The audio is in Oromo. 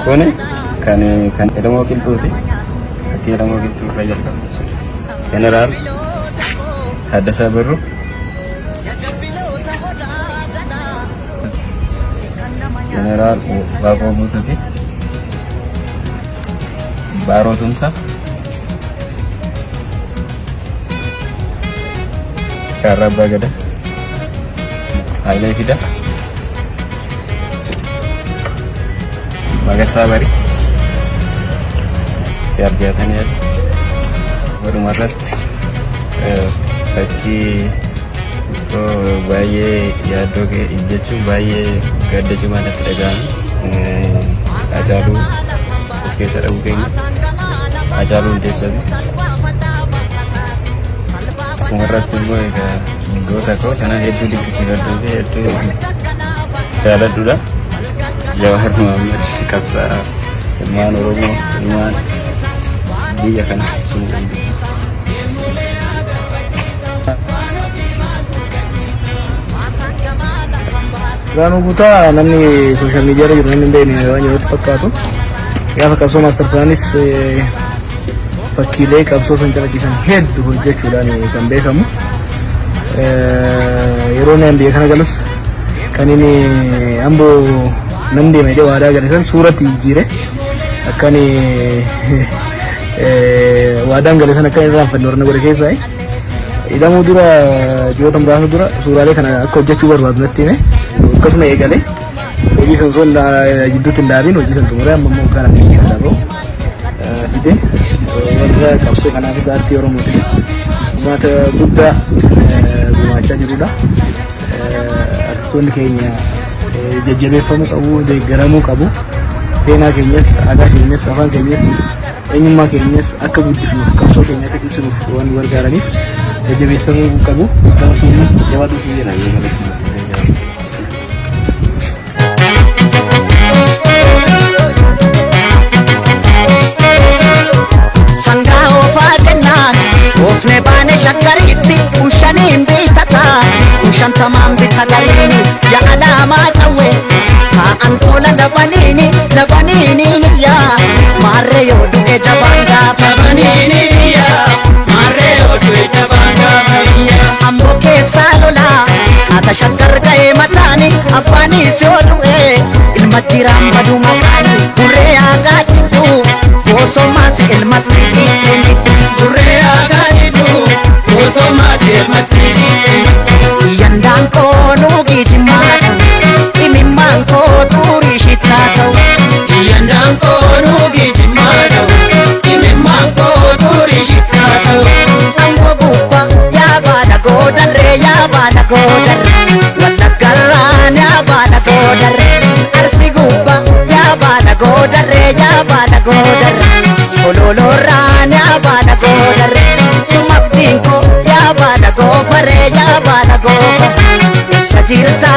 Kuni kan ilmoo qilxuuti. Fakkii ilmoo qilxuu irra jalqabu. Jeneraal Taaddasaa Birruu. Jeneraal Waaqoo Guutuuti. Baaroo Tumsaa. Kaarraa Abbaa Gadaa. Hayilee Fidaa. Magarsaa Barii. Jaarjaatanii yaadu. Walumaa irratti fakkii baay'ee yaaddoo jechuun baay'ee gadda cimaa natti dhaga'ame. Hacaaluu of keessa dhabuu keenya. Hacaaluu Hundeessaafi. Akkuma irratti immoo egaa goota koo kanaan hedduu dinqisiifadhuu fi hedduu jaaladhuudha. Jawaar Mohaammed qabsaa'aa ilmaan Oromoo ilmaan biyya kana sun Gaanuu guutaa namni sooshaal miidiyaa jiru namni hin beekne waan yerootti fakkaatu. Gaafa qabsoo maastar pilaanis fakkiilee qabsoo san calaqqisan hedduu hojjechuudhaan kan beekamu. Yeroo inni biyya kana galus kan inni amboo namni deemee waadaa gale san suuratti jijjiire akkan waadaan gale san akka irraanfanne warra godhe keessaa idamuu dura ji'oota muraasa dura suuraalee kana akka hojjechuu barbaadu natti hime. Akkasuma eegale hojii san sun jidduutti hin dhaabin hojii san xumuree amma immoo kana dhaaboo fide warra qabsoo kanaafis aartii Oromootiinis uummata guddaa gumaachaa jirudha. Artistoonni keenya jajjabeeffamuu qabu, deeggaramuu qabu. Seenaa keenyas, aadaa keenyas, afaan keenyas, eenyummaa keenyas akka guddifnuuf qabsoo keenyatti ibsinuuf waan gargaaraniif jajjabeeffamuu qabu. Kanaafuu jabaaduu fi jedhama. Ofne baane shakkaritti ushaniin biitataa ushantamaan bitagaliini ya alaamaa qawwe taa'an tola labaniini yaa maarree yoo du'e jabaan gaafa maarree yoo du'e jabaan gaafa ammoo keessaa lolaa haata shakkar ga'ee mataani abbaanis yoo du'e ilma jiraan baduu maqaani burree aagaa jidduu boosomaas ilmatti dhiibbeenni burree aagaa Yandaan koo nuugi jimmaata imimmaan koo turii shittaa ta'u. Yandaan koo nuugi jimmaata imimmaan koo turii shittaa ta'u. Angoo gubbaa yaabaadha goodarree yaabaadha goodarree wallaggarraan yaabaadha goodarree arsi gubbaa yaabaadha goodarree yaabaadha goodarree sololoorraan yaabaadha goodarree sumaftiin koo yaabala goofare yaabala goofa essa jirta